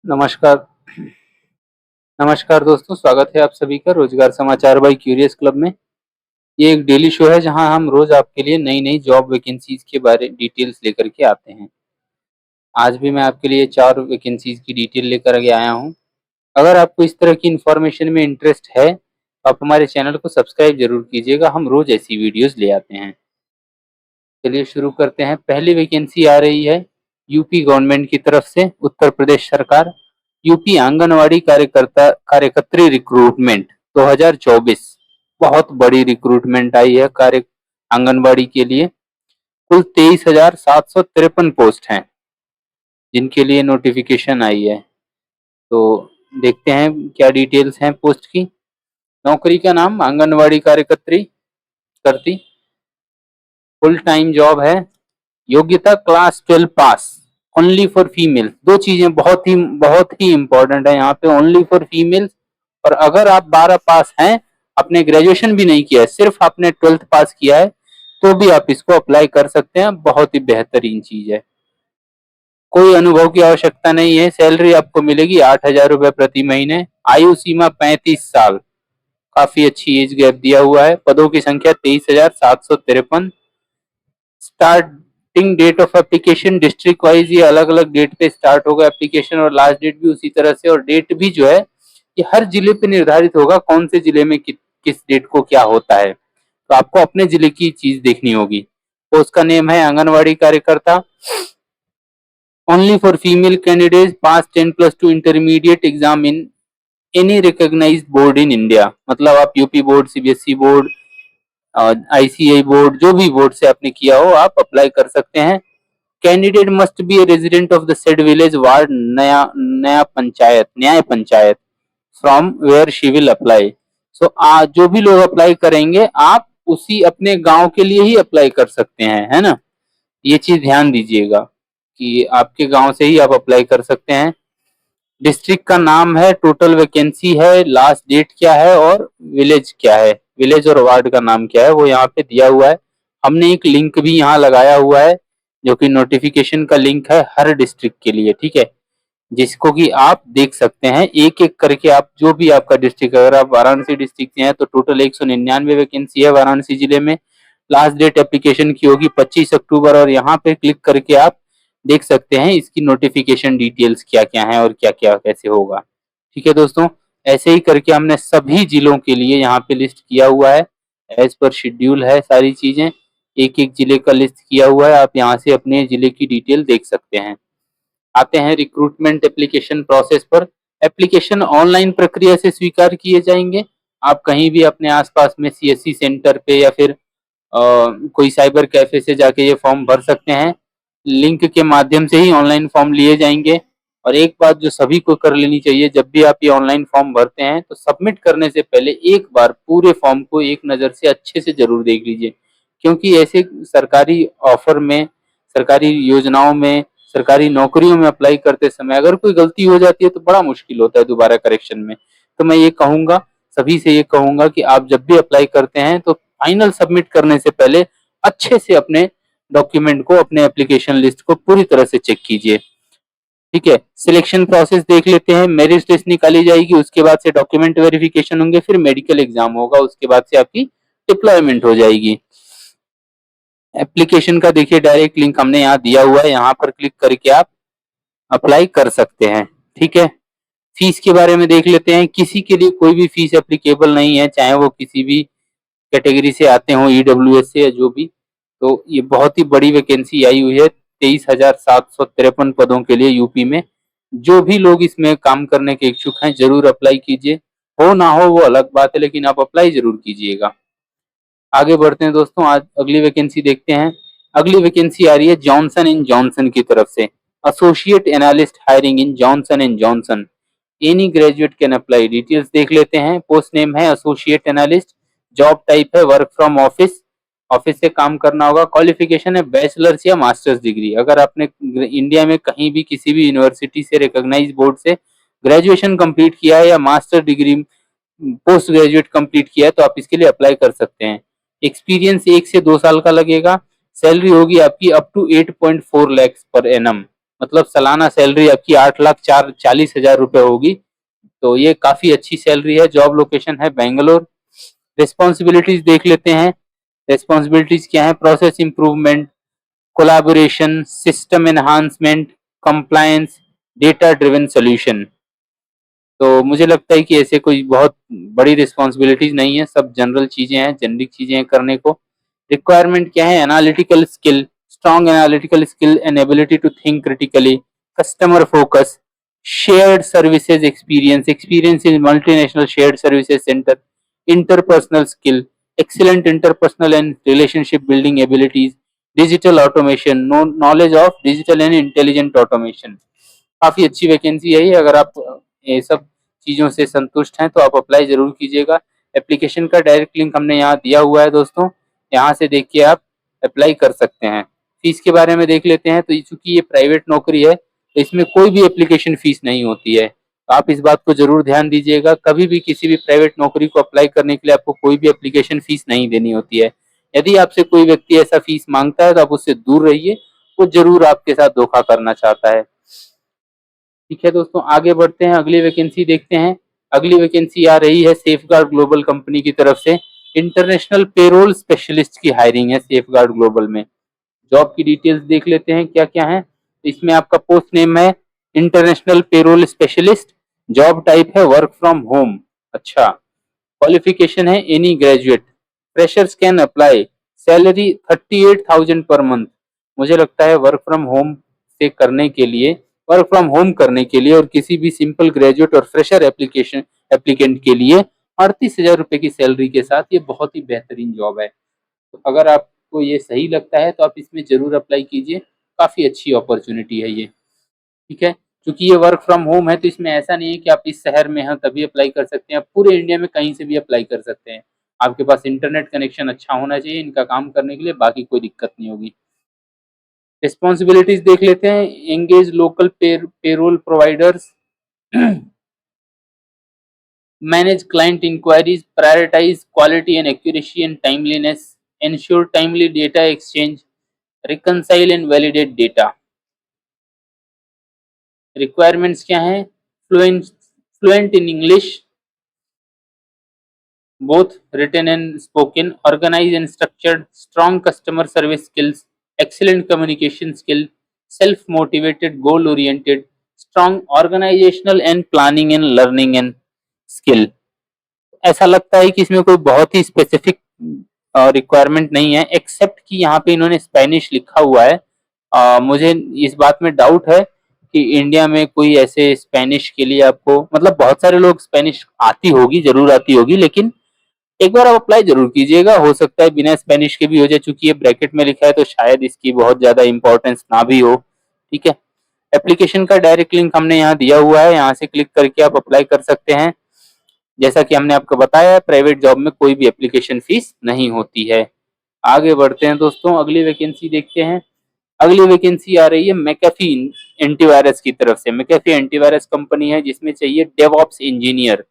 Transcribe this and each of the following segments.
नमस्कार। नमस्कार दोस्तों, स्वागत है आप सभी का रोजगार समाचार बाय क्यूरियस क्लब में। ये एक डेली शो है जहां हम रोज आपके लिए नई-नई जॉब वैकेंसीज के बारे डिटेल्स लेकर के आते हैं। आज भी मैं आपके लिए 4 वैकेंसीज की डिटेल लेकर के आया हूं। अगर आपको इस तरह की इन्फॉर्मेशन में इंटरेस्ट है, तो आप हमारे चैनल को सब्सक्राइब ज़रूर कीजिएगा, हम रोज ऐसी वीडियोज़ ले आते हैं। चलिए शुरू करते हैं। पहली वैकेंसी आ रही है यूपी गवर्नमेंट की तरफ से, उत्तर प्रदेश सरकार। यूपी आंगनवाड़ी कार्यकर्त्री रिक्रूटमेंट 2024। बहुत बड़ी रिक्रूटमेंट आई है कार्य आंगनवाड़ी के लिए। कुल 23,753 पोस्ट हैं जिनके लिए नोटिफिकेशन आई है। तो देखते हैं क्या डिटेल्स हैं पोस्ट की। नौकरी का नाम आंगनवाड़ी कार्यकर्त्री करती, फुल टाइम जॉब है। योग्यता class 12 pass, only for female. दो चीजें बहुत ही इंपॉर्टेंट है यहाँ पे, ओनली फॉर फीमेल। और अगर आप 12 पास हैं, आपने ग्रेजुएशन भी नहीं किया है, सिर्फ आपने 12th पास किया है, तो भी आप इसको अप्लाई कर सकते हैं। बहुत ही बेहतरीन चीज है। कोई अनुभव की आवश्यकता नहीं है। सैलरी आपको मिलेगी 8,000 रुपए प्रति महीने। आयु सीमा 35 साल, काफी अच्छी एज गैप दिया हुआ है। पदों की संख्या 23,753। Starting date of application district wise ये अलग अलग डेट पे स्टार्ट होगा एप्लीकेशन, और लास्ट डेट भी उसी तरह से। और डेट भी जो है ये हर जिले पे निर्धारित होगा, कौन से जिले में किस डेट को क्या होता है। तो आपको अपने जिले की चीज देखनी होगी। पोस्ट का नेम है आंगनवाड़ी कार्यकर्ता। Only for female candidate pass 10+2 intermediate exam in any recognised board in India. मतलब आप UP board, CBSE board, ICSE board, जो भी बोर्ड से आपने किया हो, आप अप्लाई कर सकते हैं। Candidate must be a resident of the said village ward nyaya panchayat from where she will apply. So जो भी लोग अप्लाई करेंगे, आप उसी अपने गांव के लिए ही अप्लाई कर सकते हैं, है ना। ये चीज ध्यान दीजिएगा कि आपके गांव से ही आप अप्लाई कर सकते हैं। डिस्ट्रिक्ट का नाम है, टोटल वैकेंसी है, लास्ट डेट क्या है, और विलेज क्या है, विलेज और वार्ड का नाम क्या है, वो यहाँ पे दिया हुआ है। हमने एक लिंक भी यहाँ लगाया हुआ है, जो कि नोटिफिकेशन का लिंक है हर डिस्ट्रिक्ट के लिए, ठीक है, जिसको कि आप देख सकते हैं एक एक करके। आप जो भी आपका डिस्ट्रिक्ट, अगर आप वाराणसी डिस्ट्रिक्ट से हैं तो टोटल 199 वैकेंसी है वाराणसी जिले में। लास्ट डेट एप्लीकेशन की होगी 25 अक्टूबर, और यहाँ पे क्लिक करके आप देख सकते हैं इसकी नोटिफिकेशन डिटेल्स क्या क्या है और क्या क्या कैसे होगा। ठीक है दोस्तों, ऐसे ही करके हमने सभी जिलों के लिए यहाँ पे लिस्ट किया हुआ है। एज पर शेड्यूल है सारी चीजें, एक एक जिले का लिस्ट किया हुआ है। आप यहाँ से अपने जिले की डिटेल देख सकते हैं। आते हैं रिक्रूटमेंट एप्लीकेशन प्रोसेस पर। एप्लीकेशन ऑनलाइन प्रक्रिया से स्वीकार किए जाएंगे। आप कहीं भी अपने आसपास में सीएससी सेंटर पे या फिर कोई साइबर कैफे से जाके ये फॉर्म भर सकते हैं। लिंक के माध्यम से ही ऑनलाइन फॉर्म लिए जाएंगे। और एक बात जो सभी को कर लेनी चाहिए, जब भी आप ये ऑनलाइन फॉर्म भरते हैं तो सबमिट करने से पहले एक बार पूरे फॉर्म को एक नज़र से अच्छे से जरूर देख लीजिए, क्योंकि ऐसे सरकारी ऑफर में, सरकारी योजनाओं में, सरकारी नौकरियों में अप्लाई करते समय अगर कोई गलती हो जाती है तो बड़ा मुश्किल होता है दोबारा करेक्शन में। तो मैं ये कहूँगा, सभी से ये कहूँगा कि आप जब भी अप्लाई करते हैं तो फाइनल सबमिट करने से पहले अच्छे से अपने डॉक्यूमेंट को, अपने एप्लीकेशन लिस्ट को पूरी तरह से चेक कीजिए। ठीक है, सिलेक्शन प्रोसेस देख लेते हैं। मेरिट लिस्ट निकाली जाएगी, उसके बाद से डॉक्यूमेंट वेरिफिकेशन होंगे, फिर मेडिकल एग्जाम होगा, उसके बाद से आपकी डिप्लॉयमेंट हो जाएगी। एप्लीकेशन का देखिए डायरेक्ट लिंक हमने यहाँ दिया हुआ है, यहाँ पर क्लिक करके आप अप्लाई कर सकते हैं। ठीक है, फीस के बारे में देख लेते हैं। किसी के लिए कोई भी फीस एप्लीकेबल नहीं है, चाहे वो किसी भी कैटेगरी से आते हो, ईडब्ल्यूएस से या जो भी। तो ये बहुत ही बड़ी वैकेंसी आई हुई है 23,753 पदों के लिए यूपी में। जो भी लोग इसमें काम करने के इच्छुक हैं जरूर अप्लाई कीजिए। हो ना हो वो अलग बात है, लेकिन आप अप्लाई जरूर कीजिएगा। आगे बढ़ते हैं दोस्तों, आज अगली वैकेंसी देखते हैं। अगली वैकेंसी आ रही है जॉनसन एंड जॉनसन की तरफ से। Associate analyst hiring in Johnson and Johnson, any graduate can apply. Details देख लेते हैं। पोस्ट नेम है एसोसिएट एनालिस्ट। जॉब टाइप है वर्क फ्रॉम ऑफिस, ऑफिस से काम करना होगा। क्वालिफिकेशन है बैचलर्स या मास्टर्स डिग्री। अगर आपने इंडिया में कहीं भी किसी भी यूनिवर्सिटी से, रिकॉग्नाइज्ड बोर्ड से ग्रेजुएशन कंप्लीट किया है या master degree post graduate complete किया है तो आप इसके लिए अप्लाई कर सकते हैं। एक्सपीरियंस 1 से 2 साल का लगेगा। सैलरी होगी आपकी up to 8.4 lakh per annum. मतलब सालाना सैलरी आपकी 8,40,000 रुपए होगी। तो ये काफी अच्छी सैलरी है। जॉब लोकेशन है बेंगलोर। रिस्पॉन्सिबिलिटीज देख लेते हैं। रिस्पॉन्सिबिलिटीज क्या है? Process improvement, collaboration, system enhancement, compliance, data driven solution. तो मुझे लगता है कि ऐसे कोई बहुत बड़ी रिस्पॉन्सिबिलिटीज नहीं है, सब जनरल चीजें हैं, जेनरिक चीजें हैं करने को। रिक्वायरमेंट क्या है? Analytical skill, strong analytical skill and ability to think critically, customer focus, shared services experience, experience in multinational shared services center, interpersonal skill, excellent interpersonal and relationship building abilities, digital automation, knowledge of digital and intelligent automation। काफी अच्छी vacancy है ये। अगर आप ये सब चीजों से संतुष्ट हैं तो आप अप्लाई जरूर कीजिएगा। एप्लीकेशन का डायरेक्ट लिंक हमने यहाँ दिया हुआ है दोस्तों, यहाँ से देख के आप अप्लाई कर सकते हैं। फीस के बारे में देख लेते हैं। तो चूंकि ये प्राइवेट नौकरी है तो इसमें कोई भी एप्लीकेशन फीस नहीं होती है। तो आप इस बात को जरूर ध्यान दीजिएगा, कभी भी किसी भी प्राइवेट नौकरी को अप्लाई करने के लिए आपको कोई भी एप्लीकेशन फीस नहीं देनी होती है। यदि आपसे कोई व्यक्ति ऐसा फीस मांगता है तो आप उससे दूर रहिए, वो जरूर आपके साथ धोखा करना चाहता है। ठीक है दोस्तों, आगे बढ़ते हैं, अगली वैकेंसी देखते हैं। अगली वैकेंसी आ रही है सेफगार्ड ग्लोबल कंपनी की तरफ से। इंटरनेशनल पेरोल स्पेशलिस्ट की हायरिंग है सेफगार्ड ग्लोबल में। जॉब की डिटेल्स देख लेते हैं क्या क्या है। इसमें आपका पोस्ट नेम है international payroll specialist. Job type है वर्क फ्रॉम होम। अच्छा, क्वालिफिकेशन है any graduate, freshers can apply, salary 38,000 per month. मुझे लगता है वर्क फ्रॉम होम करने के लिए और किसी भी सिंपल ग्रेजुएट और फ्रेशर एप्लीकेंट के लिए 38,000 रुपए की सैलरी के साथ ये बहुत ही बेहतरीन जॉब है। तो अगर आपको ये सही लगता है तो आप इसमें जरूर अप्लाई कीजिए, काफी अच्छी अपॉर्चुनिटी है ये। ठीक है, क्योंकि ये वर्क फ्रॉम होम है तो इसमें ऐसा नहीं है कि आप इस शहर में हैं तभी अप्लाई कर सकते हैं, आप पूरे इंडिया में कहीं से भी अप्लाई कर सकते हैं। आपके पास इंटरनेट कनेक्शन अच्छा होना चाहिए इनका काम करने के लिए, बाकी कोई दिक्कत नहीं होगी। रिस्पॉन्सिबिलिटीज देख लेते हैं। Engage local payroll providers, manage client inquiries, prioritize quality and accuracy and timeliness, ensure timely data exchange, reconcile and validate data। Requirements क्या हैं? Fluent in English both written and spoken, organized and structured, strong customer service skills, excellent communication skill, self motivated, goal oriented, strong organizational and planning and learning and skill। ऐसा लगता है कि इसमें कोई बहुत ही specific requirement नहीं है, accept कि यहाँ पे इन्होंने स्पेनिश लिखा हुआ है। मुझे इस बात में डाउट है कि इंडिया में कोई ऐसे स्पेनिश के लिए आपको, मतलब बहुत सारे लोग स्पेनिश आती होगी, जरूर आती होगी, लेकिन एक बार आप अप्लाई जरूर कीजिएगा, हो सकता है बिना स्पेनिश के भी हो जाए। चूंकि ये ब्रैकेट में लिखा है तो शायद इसकी बहुत ज्यादा इंपॉर्टेंस ना भी हो। ठीक है, एप्लीकेशन का डायरेक्ट लिंक हमने यहाँ दिया हुआ है, यहाँ से क्लिक करके आप अप्लाई कर सकते हैं। जैसा कि हमने आपको बताया, प्राइवेट जॉब में कोई भी एप्लीकेशन फीस नहीं होती है। आगे बढ़ते हैं दोस्तों, अगली वैकेंसी देखते हैं। अगली वैकेंसी आ रही है मैकेफी एंटीवायरस की तरफ से। मैकेफी एंटीवायरस कंपनी है जिसमें चाहिए डेवऑप्स इंजीनियर,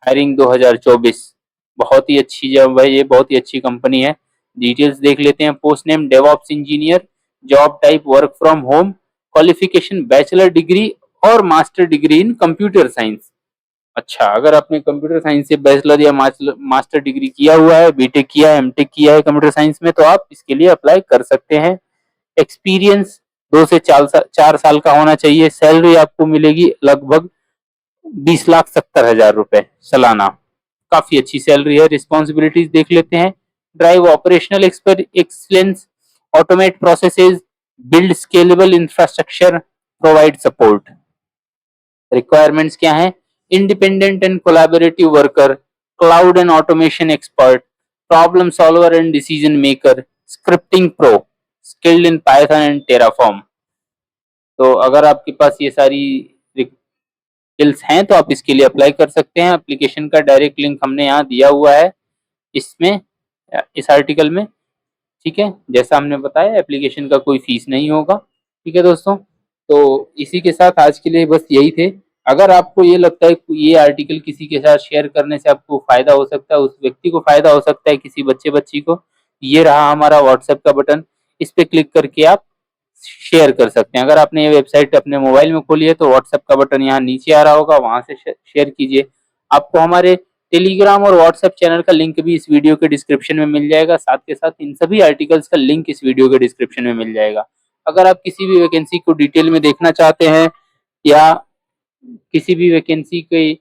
हायरिंग 2024। बहुत ही अच्छी जॉब है ये, बहुत ही अच्छी कंपनी है। डिटेल्स देख लेते हैं। Post name DevOps engineer, job type work from home, qualification bachelor degree और master degree in computer science. अच्छा, अगर आपने कंप्यूटर साइंस से बैचलर या मास्टर डिग्री किया हुआ है, बीटेक किया है, एमटेक किया है कंप्यूटर साइंस में, तो आप इसके लिए अप्लाई कर सकते हैं। एक्सपीरियंस 2 से 4 साल का होना चाहिए। सैलरी आपको मिलेगी लगभग 20,70,000 रुपए सालाना, काफी अच्छी सैलरी है। रिस्पॉन्सिबिलिटीज देख लेते हैं। Drive operational excellence, automate processes, build scalable infrastructure, provide support. Requirements क्या है? Independent and collaborative worker, cloud and automation expert, problem solver and decision maker, scripting pro, skilled in Python and Terraform. तो अगर आपके पास ये सारी skills हैं तो आप इसके लिए अप्लाई कर सकते हैं। एप्लीकेशन का डायरेक्ट लिंक हमने यहाँ दिया हुआ है इसमें, इस आर्टिकल में। ठीक है, जैसा हमने बताया एप्लीकेशन का कोई फीस नहीं होगा। ठीक है दोस्तों, तो इसी के साथ आज के लिए बस यही थे। अगर आपको ये लगता है ये आर्टिकल किसी के साथ शेयर करने से आपको फायदा हो सकता है, उस व्यक्ति को फायदा हो सकता है, किसी बच्चे बच्ची को, ये रहा हमारा व्हाट्सएप का बटन, इस पे क्लिक करके आप शेयर कर सकते हैं। अगर आपने ये वेबसाइट अपने मोबाइल में खोली है तो व्हाट्सएप का बटन यहाँ नीचे आ रहा होगा, वहां से शेयर कीजिए। आपको हमारे टेलीग्राम और व्हाट्सएप चैनल का लिंक भी इस वीडियो के डिस्क्रिप्शन में मिल जाएगा। साथ के साथ इन सभी आर्टिकल्स का लिंक इस वीडियो के डिस्क्रिप्शन में मिल जाएगा। अगर आप किसी भी वैकेंसी को डिटेल में देखना चाहते हैं या किसी भी वैकेंसी के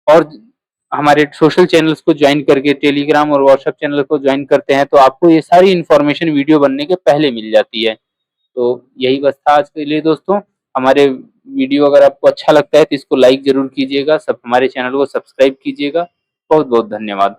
और हमारे सोशल चैनल्स को ज्वाइन करके टेलीग्राम और व्हाट्सएप चैनल को ज्वाइन करते हैं तो आपको ये सारी इन्फॉर्मेशन वीडियो बनने के पहले मिल जाती है। तो यही बस था आज के लिए दोस्तों। हमारे वीडियो अगर आपको अच्छा लगता है तो इसको लाइक जरूर कीजिएगा, सब हमारे चैनल को सब्सक्राइब कीजिएगा। बहुत बहुत धन्यवाद।